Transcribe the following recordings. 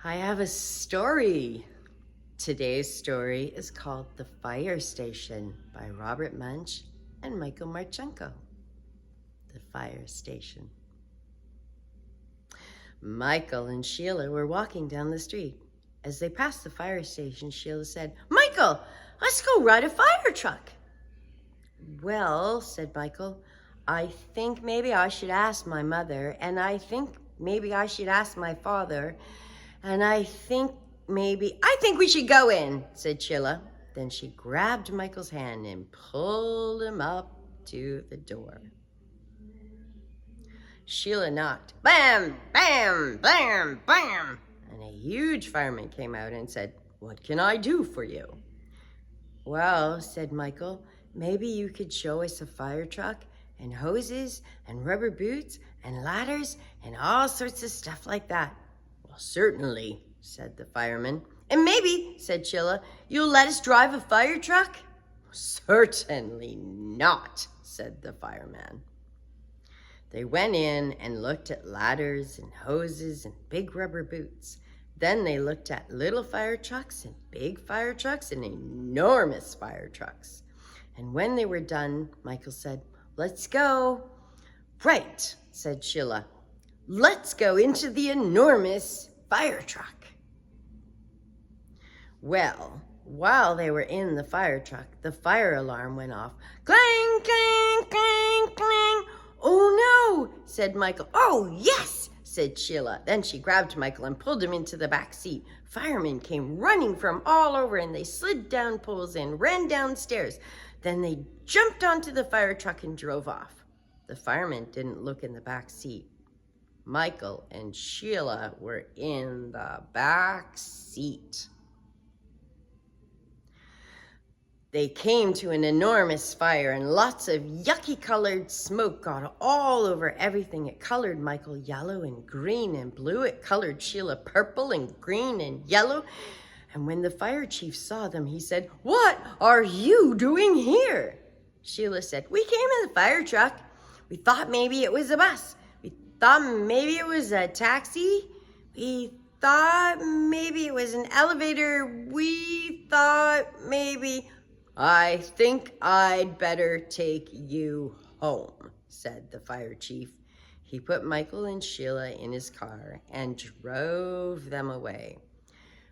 I have a story. Today's story is called The Fire Station by Robert Munsch and Michael Marchenko. The Fire Station. Michael and Sheila were walking down the street. As they passed the fire station, Sheila said, "Michael, let's go ride a fire truck." "Well," said Michael, "I think maybe I should ask my mother, and I think maybe I should ask my father, and I think we should go in," said Sheila. Then she grabbed Michael's hand and pulled him up to the door. Sheila knocked. Bam, bam, bam, bam. And a huge fireman came out and said, "What can I do for you?" "Well," said Michael, "maybe you could show us a fire truck and hoses and rubber boots and ladders and all sorts of stuff like that." "Well, certainly," said the fireman. "And maybe," said Sheila, "you'll let us drive a fire truck?" "Certainly not," said the fireman. They went in and looked at ladders and hoses and big rubber boots. Then they looked at little fire trucks and big fire trucks and enormous fire trucks. And when they were done, Michael said, "Let's go." "Right," said Sheila. "Let's go into the enormous fire truck." Well, while they were in the fire truck, the fire alarm went off. Clang, clang, clang, clang. "Oh no," said Michael. "Oh yes," said Sheila. Then she grabbed Michael and pulled him into the back seat. Firemen came running from all over, and they slid down poles and ran downstairs. Then they jumped onto the fire truck and drove off. The firemen didn't look in the back seat. Michael and Sheila were in the back seat. They came to an enormous fire, and lots of yucky colored smoke got all over everything. It colored Michael yellow and green and blue. It colored Sheila purple and green and yellow. And when the fire chief saw them, he said, "What are you doing here?" Sheila said, "We came in the fire truck. We thought maybe it was a bus. We thought maybe it was a taxi. We thought maybe it was an elevator. We thought maybe..." "I think I'd better take you home," said the fire chief. He put Michael and Sheila in his car and drove them away.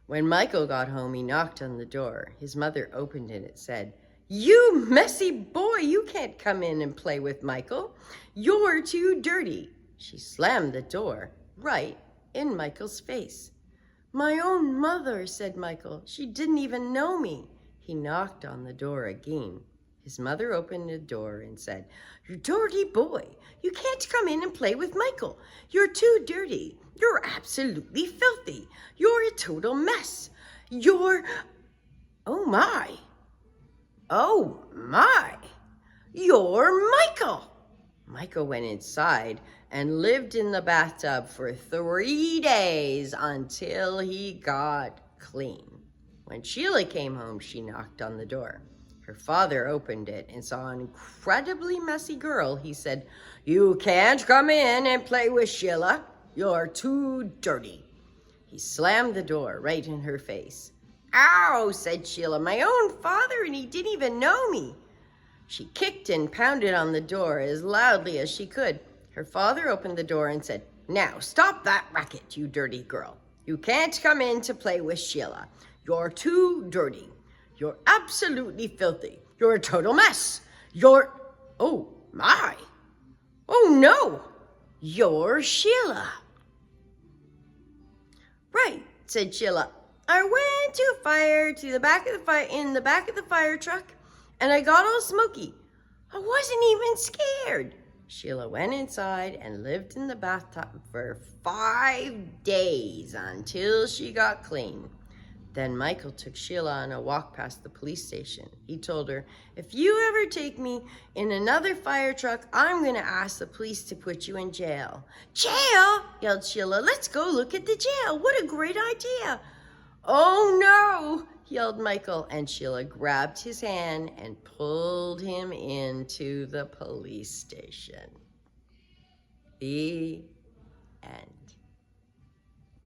When Michael got home, he knocked on the door. His mother opened it. It said, "You messy boy, you can't come in and play with Michael. You're too dirty." She slammed the door right in Michael's face. "My own mother," said Michael. "She didn't even know me." He knocked on the door again. His mother opened the door and said, "You dirty boy, you can't come in and play with Michael. You're too dirty. You're absolutely filthy. You're a total mess. You're... Oh my. Oh my. You're Michael." Michael went inside and lived in the bathtub for 3 days until he got clean. When Sheila came home, she knocked on the door. Her father opened it and saw an incredibly messy girl. He said, "You can't come in and play with Sheila. You're too dirty." He slammed the door right in her face. "Ow," said Sheila, "my own father, and he didn't even know me." She kicked and pounded on the door as loudly as she could. Her father opened the door and said, "Now stop that racket, you dirty girl. You can't come in to play with Sheila. You're too dirty. You're absolutely filthy. You're a total mess. You're... Oh my. Oh no. You're Sheila." "Right," said Sheila. "I went to the back of the fire truck, and I got all smoky. I wasn't even scared." Sheila went inside and lived in the bathtub for 5 days until she got clean. Then Michael took Sheila on a walk past the police station. He told her, "If you ever take me in another fire truck, I'm going to ask the police to put you in jail." "Jail?" yelled Sheila. "Let's go look at the jail. What a great idea." "Oh no," yelled Michael, and Sheila grabbed his hand and pulled him into the police station. The end.